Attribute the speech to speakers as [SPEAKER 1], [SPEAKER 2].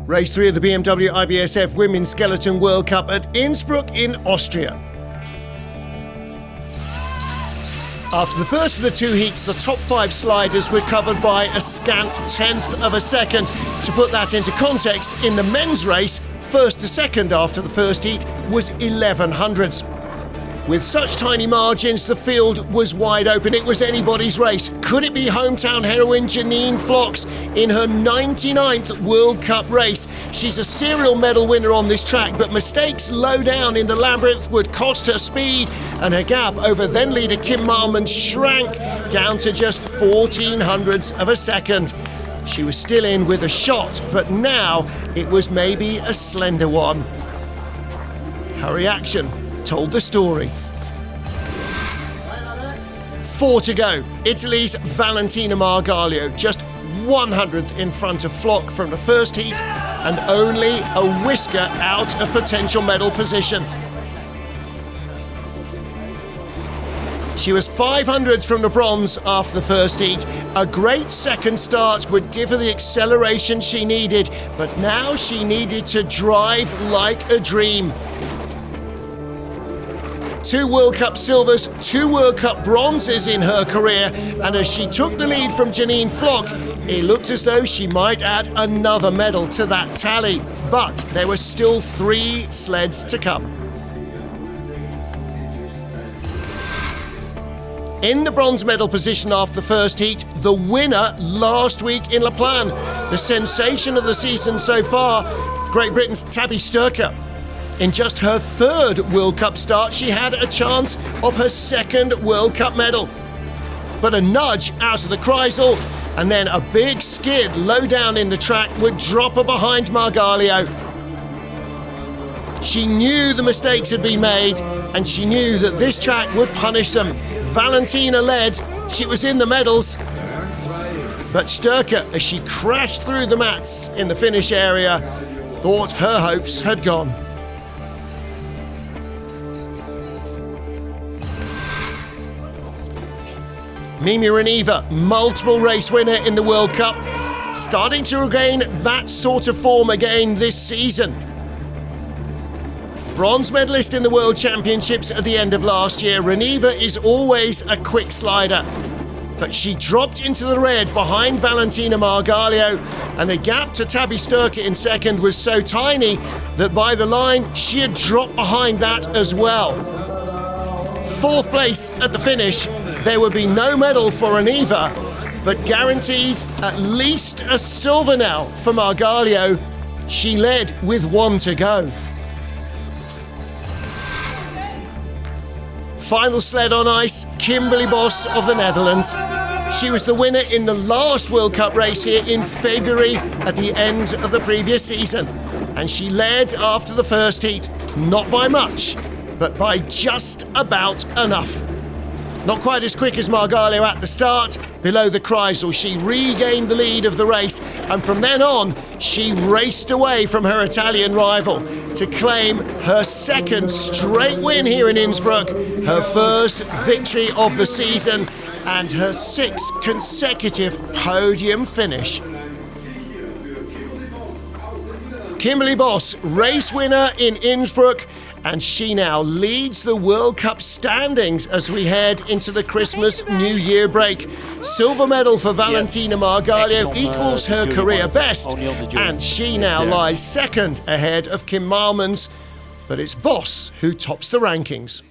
[SPEAKER 1] Race 3 of the BMW IBSF Women's Skeleton World Cup at Innsbruck in Austria. After the first of the two heats, the top 5 sliders were covered by a scant tenth of a second. To put that into context, in the men's race, first to second after the first heat was 11 hundredths. With such tiny margins, the field was wide open. It was anybody's race. Could it be hometown heroine Janine Flox in her 99th World Cup race? She's a serial medal winner on this track, but mistakes low down in the labyrinth would cost her speed, and her gap over then leader Kim Malman shrank down to just 14 hundredths of a second. She was still in with a shot, but now it was maybe a slender one. Her reaction told the story. 4 to go. Italy's Valentina Margalio, just 100th in front of Flock from the first heat and only a whisker out of potential medal position. She was 500ths from the bronze after the first heat. A great second start would give her the acceleration she needed, but now she needed to drive like a dream. 2 World Cup silvers, 2 World Cup bronzes in her career, and as she took the lead from Janine Flock, it looked as though she might add another medal to that tally. But there were still 3 sleds to come. In the bronze medal position after the first heat, the winner last week in La Plagne. The sensation of the season so far, Great Britain's Tabby Sturcker. In just her 3rd World Cup start, she had a chance of her 2nd World Cup medal. But a nudge out of the Kreisel and then a big skid low down in the track would drop her behind Margalio. She knew the mistakes had been made, and she knew that this track would punish them. Valentina led, she was in the medals, but Sturcker, as she crashed through the mats in the finish area, thought her hopes had gone. Mimi Reniva, multiple race winner in the World Cup, starting to regain that sort of form again this season. Bronze medalist in the World Championships at the end of last year, Reniva is always a quick slider. But she dropped into the red behind Valentina Margalio, and the gap to Tabby Sturcker in second was so tiny that by the line she had dropped behind that as well. 4th place at the finish. There would be no medal for Reniva, but guaranteed at least a silver now for Margalio. She led with 1 to go. Final sled on ice, Kimberly Bos of the Netherlands. She was the winner in the last World Cup race here in February at the end of the previous season. And she led after the first heat, not by much, but by just about enough. Not quite as quick as Margalio at the start. Below the Kreisel, she regained the lead of the race, and from then on, she raced away from her Italian rival to claim her 2nd straight win here in Innsbruck, her 1st victory of the season, and her 6th consecutive podium finish. Kimberly Bos, race winner in Innsbruck, and she now leads the World Cup standings as we head into the Christmas New Year break. Silver medal for Valentina Margalio equals her career best, and she now lies 2nd ahead of Kim Malmans, but it's Bos who tops the rankings.